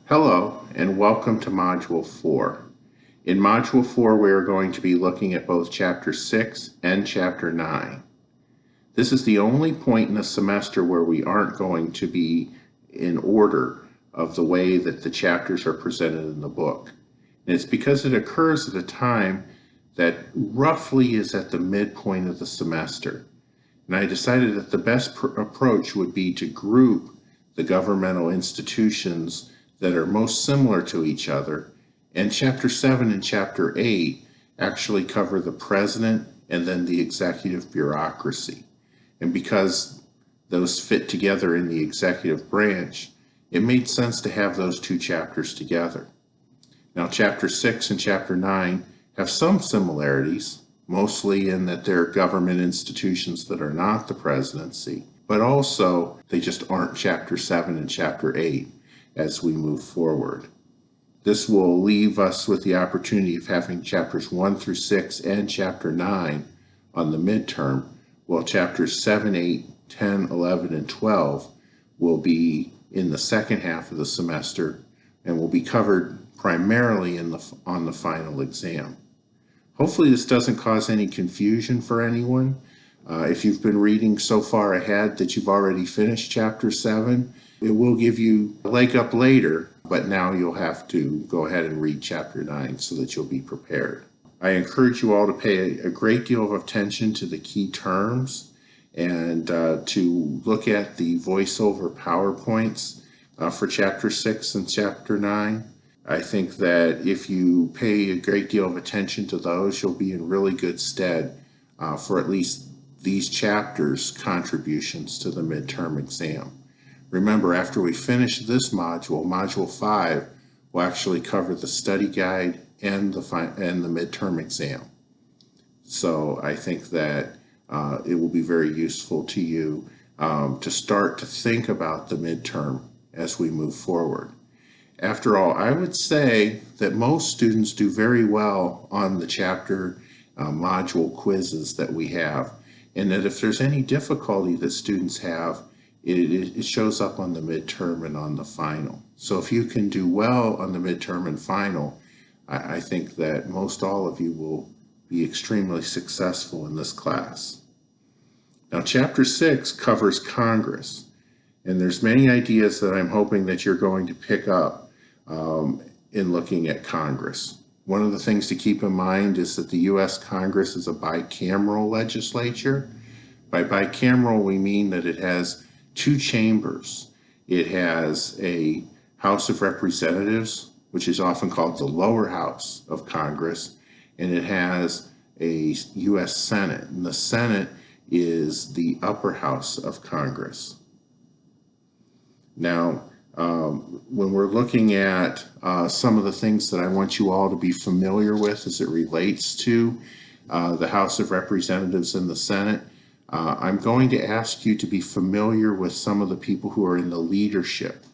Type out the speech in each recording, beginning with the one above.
Hello, and welcome to Module 4. In Module 4, we are going to be looking at both Chapter 6 and Chapter 9. This is the only point in the semester where we aren't going to be in order of the way that the chapters are presented in the book. And it's because it occurs at a time that roughly is at the midpoint of the semester. And I decided that the best approach would be to group the governmental institutions that are most similar to each other. And Chapter 7 and Chapter 8 actually cover the president and then the executive bureaucracy. And because those fit together in the executive branch, it made sense to have those two chapters together. Now, Chapter 6 and Chapter 9 have some similarities, mostly in that they're government institutions that are not the presidency, but also they just aren't Chapter 7 and Chapter 8 as we move forward. This will leave us with the opportunity of having Chapters 1 through 6 and Chapter 9 on the midterm, while Chapters 7, 8, 10, 11, and 12 will be in the second half of the semester and will be covered primarily on the final exam. Hopefully this doesn't cause any confusion for anyone. If you've been reading so far ahead that you've already finished Chapter 7, it will give you a leg up later, but now you'll have to go ahead and read Chapter 9 so that you'll be prepared. I encourage you all to pay a great deal of attention to the key terms and to look at the voiceover PowerPoints for Chapter 6 and Chapter 9. I think that if you pay a great deal of attention to those, you'll be in really good stead for at least these chapters' contributions to the midterm exam. Remember, after we finish this module, Module 5 will actually cover the study guide and the midterm exam. So I think that it will be very useful to you to start to think about the midterm as we move forward. After all, I would say that most students do very well on the chapter module quizzes that we have, and that if there's any difficulty that students have, it shows up on the midterm and on the final. So if you can do well on the midterm and final, I think that most all of you will be extremely successful in this class. Now, Chapter 6 covers Congress, and there's many ideas that I'm hoping that you're going to pick up in looking at Congress. One of the things to keep in mind is that the U.S. Congress is a bicameral legislature. By bicameral, we mean that it has two chambers. It has a House of Representatives, which is often called the lower house of Congress, and it has a U.S. Senate, and the Senate is the upper house of Congress. Now, when we're looking at some of the things that I want you all to be familiar with as it relates to the House of Representatives and the Senate, I'm going to ask you to be familiar with some of the people who are in the leadership.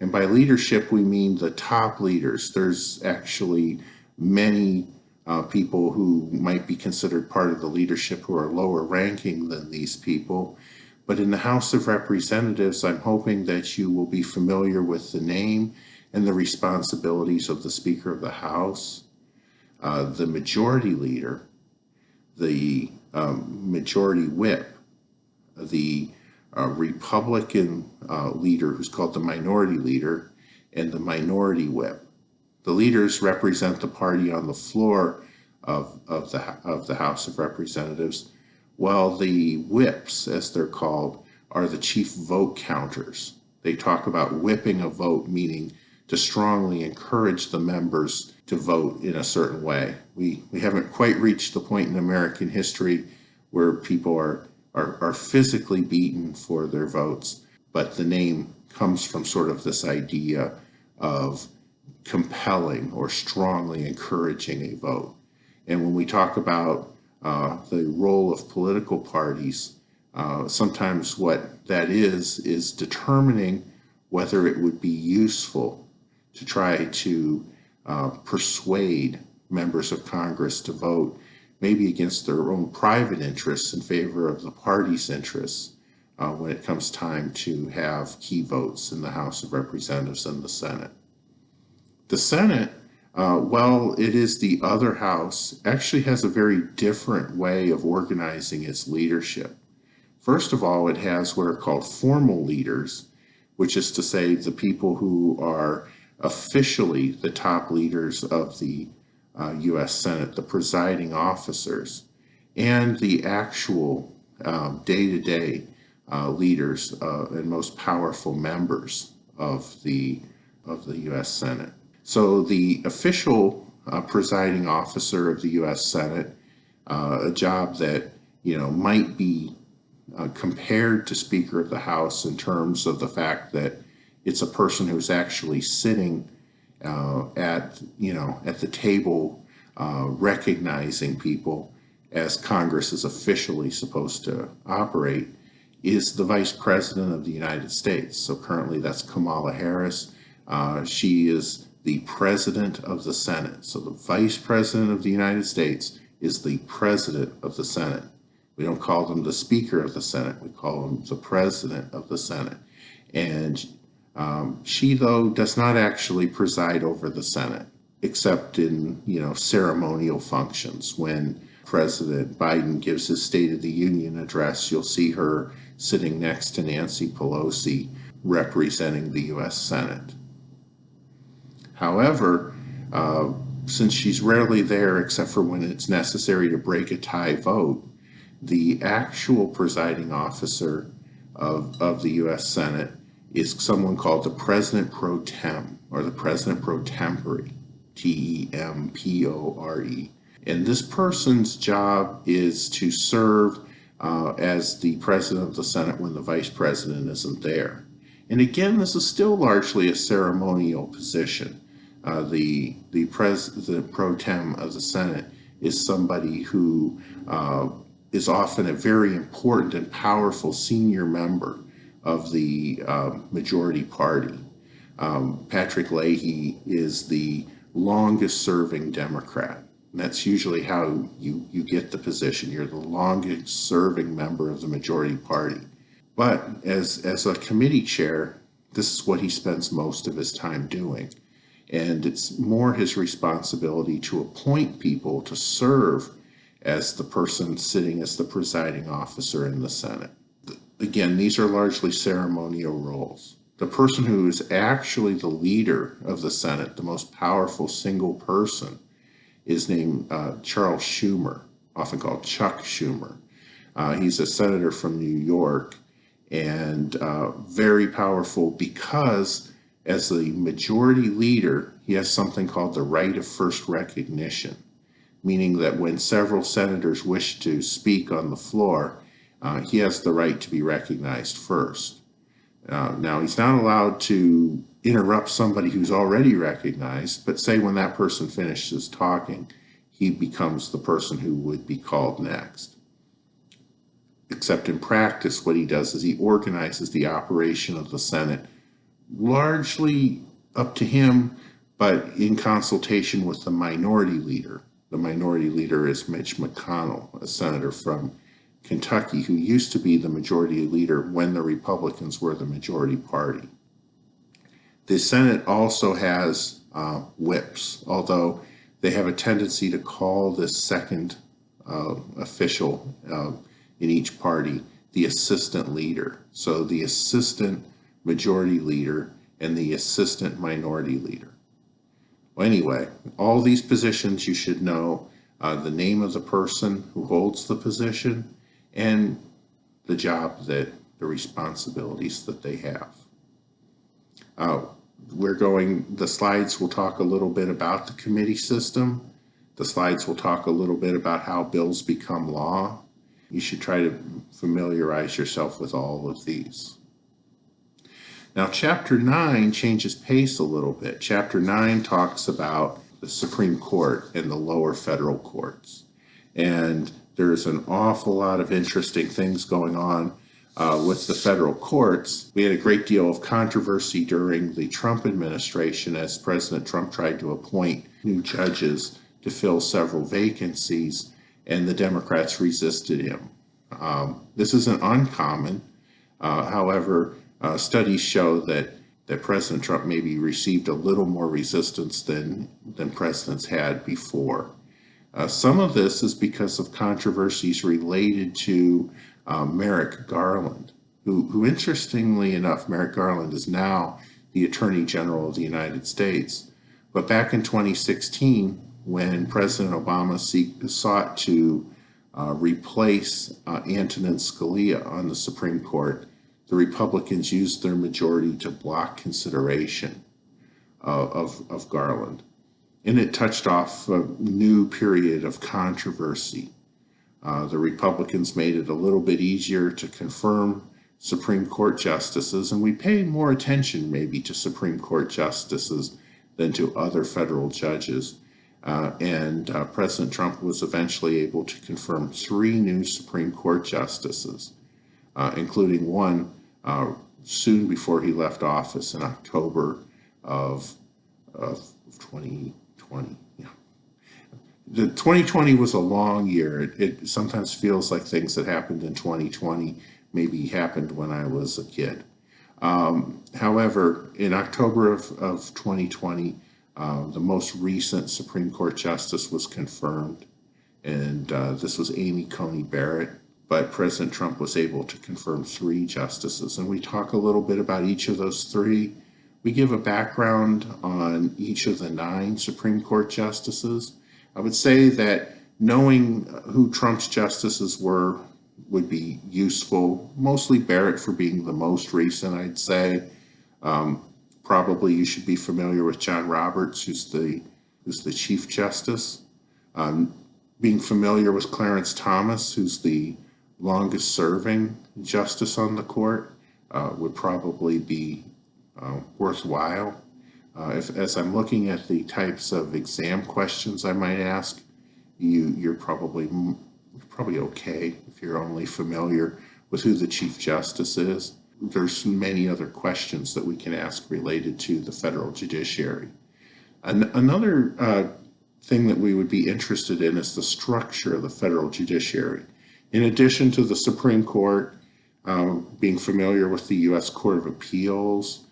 And by leadership, we mean the top leaders. There's actually many people who might be considered part of the leadership who are lower ranking than these people. But in the House of Representatives, I'm hoping that you will be familiar with the name and the responsibilities of the Speaker of the House, the Majority Leader, the Majority Whip, the Republican leader who's called the Minority Leader, and the Minority Whip. The leaders represent the party on the floor of the House of Representatives, while the whips, as they're called, are the chief vote counters. They talk about whipping a vote, meaning to strongly encourage the members to vote in a certain way. We haven't quite reached the point in American history where people are physically beaten for their votes, but the name comes from sort of this idea of compelling or strongly encouraging a vote. And when we talk about the role of political parties, sometimes what that is determining whether it would be useful to try to persuade members of Congress to vote maybe against their own private interests in favor of the party's interests when it comes time to have key votes in the House of Representatives and the Senate. The Senate, while it is the other house, actually has a very different way of organizing its leadership. First of all, it has what are called formal leaders, which is to say the people who are officially the top leaders of the U.S. Senate, the presiding officers, and the actual day-to-day leaders and most powerful members of the U.S. Senate. So the official presiding officer of the U.S. Senate, a job that might be compared to Speaker of the House in terms of the fact that it's a person who's actually sitting at the table, recognizing people as Congress is officially supposed to operate, is the Vice President of the United States. So currently that's Kamala Harris. She is the President of the Senate. So the Vice President of the United States is the President of the Senate. We don't call them the Speaker of the Senate. We call them the President of the Senate. And she, though, does not actually preside over the Senate, except in, ceremonial functions. When President Biden gives his State of the Union address, you'll see her sitting next to Nancy Pelosi representing the U.S. Senate. However, since she's rarely there except for when it's necessary to break a tie vote, the actual presiding officer of the U.S. Senate is someone called the President Pro Tem, or the President Pro Tempore, Tempore. And this person's job is to serve as the President of the Senate when the Vice President isn't there. And again, this is still largely a ceremonial position. The President Pro Tem of the Senate is somebody who is often a very important and powerful senior member of the majority party. Patrick Leahy is the longest serving Democrat. And that's usually how you get the position. You're the longest serving member of the majority party. But as a committee chair, this is what he spends most of his time doing. And it's more his responsibility to appoint people to serve as the person sitting as the presiding officer in the Senate. Again, these are largely ceremonial roles. The person who is actually the leader of the Senate, the most powerful single person, is named Charles Schumer, often called Chuck Schumer. He's a senator from New York and very powerful because as the majority leader, he has something called the right of first recognition, meaning that when several senators wish to speak on the floor, he has the right to be recognized first. Now, he's not allowed to interrupt somebody who's already recognized, but say when that person finishes talking, he becomes the person who would be called next. Except in practice, what he does is he organizes the operation of the Senate, largely up to him, but in consultation with the minority leader. The minority leader is Mitch McConnell, a senator from Kentucky, who used to be the majority leader when the Republicans were the majority party. The Senate also has whips, although they have a tendency to call this second official in each party the assistant leader. So the assistant majority leader and the assistant minority leader. Well, anyway, all these positions you should know the name of the person who holds the position and the job that the responsibilities that they have. The slides will talk a little bit about the committee system. The slides will talk a little bit about how bills become law. You should try to familiarize yourself with all of these. Now, Chapter 9 changes pace a little bit. Chapter 9 talks about the Supreme Court and the lower federal courts. And there's an awful lot of interesting things going on with the federal courts. We had a great deal of controversy during the Trump administration as President Trump tried to appoint new judges to fill several vacancies, and the Democrats resisted him. This isn't uncommon. However, studies show that that President Trump maybe received a little more resistance than presidents had before. Some of this is because of controversies related to Merrick Garland, who interestingly enough, Merrick Garland is now the Attorney General of the United States. But back in 2016, when President Obama sought to replace Antonin Scalia on the Supreme Court, the Republicans used their majority to block consideration of Garland. And it touched off a new period of controversy. The Republicans made it a little bit easier to confirm Supreme Court justices, and we pay more attention maybe to Supreme Court justices than to other federal judges. President Trump was eventually able to confirm 3 new Supreme Court justices, including one soon before he left office in October of 2020. Yeah. The 2020 was a long year. It sometimes feels like things that happened in 2020 maybe happened when I was a kid. However, in October of 2020, the most recent Supreme Court justice was confirmed, and this was Amy Coney Barrett. But President Trump was able to confirm 3 justices, and we talk a little bit about each of those 3. We give a background on each of the 9 Supreme Court justices. I would say that knowing who Trump's justices were would be useful, mostly Barrett for being the most recent, I'd say. Probably you should be familiar with John Roberts, who's the Chief Justice. Being familiar with Clarence Thomas, who's the longest serving justice on the court, would probably be worthwhile. As I'm looking at the types of exam questions I might ask, you're probably okay if you're only familiar with who the Chief Justice is. There's many other questions that we can ask related to the federal judiciary. Another thing that we would be interested in is the structure of the federal judiciary. In addition to the Supreme Court, being familiar with the U.S. Court of Appeals,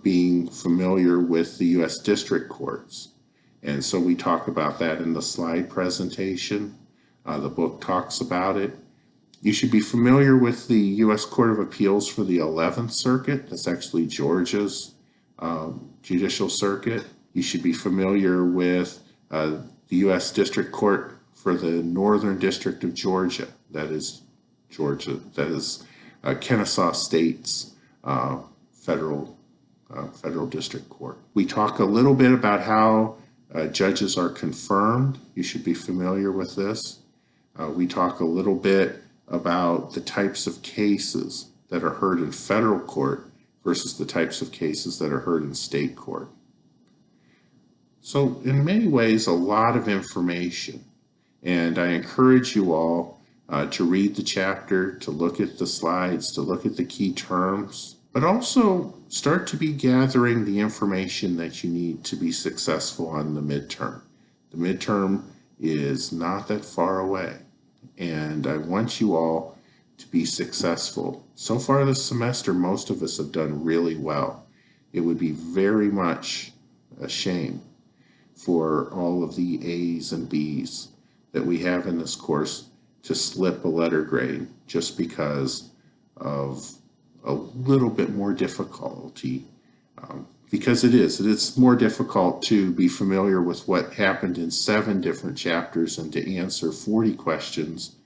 being familiar with the U.S. District Courts. And so we talk about that in the slide presentation. The book talks about it. You should be familiar with the U.S. Court of Appeals for the 11th Circuit. That's actually Georgia's judicial circuit. You should be familiar with the U.S. District Court for the Northern District of Georgia. That is Georgia. That is Kennesaw State's federal district court. We talk a little bit about how judges are confirmed. You should be familiar with this. We talk a little bit about the types of cases that are heard in federal court versus the types of cases that are heard in state court. So in many ways, a lot of information. And I encourage you all to read the chapter, to look at the slides, to look at the key terms, but also start to be gathering the information that you need to be successful on the midterm. The midterm is not that far away, and I want you all to be successful. So far this semester, most of us have done really well. It would be very much a shame for all of the A's and B's that we have in this course to slip a letter grade just because of a little bit more difficulty, because it's more difficult to be familiar with what happened in 7 different chapters and to answer 40 questions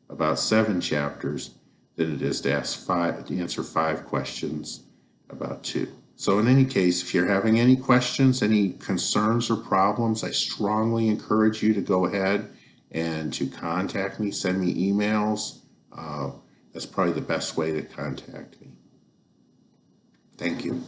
about 7 chapters than it is to answer 5 questions about 2. So in any case, if you're having any questions, any concerns or problems, I strongly encourage you to go ahead and to contact me, send me emails. That's probably the best way to contact me. Thank you.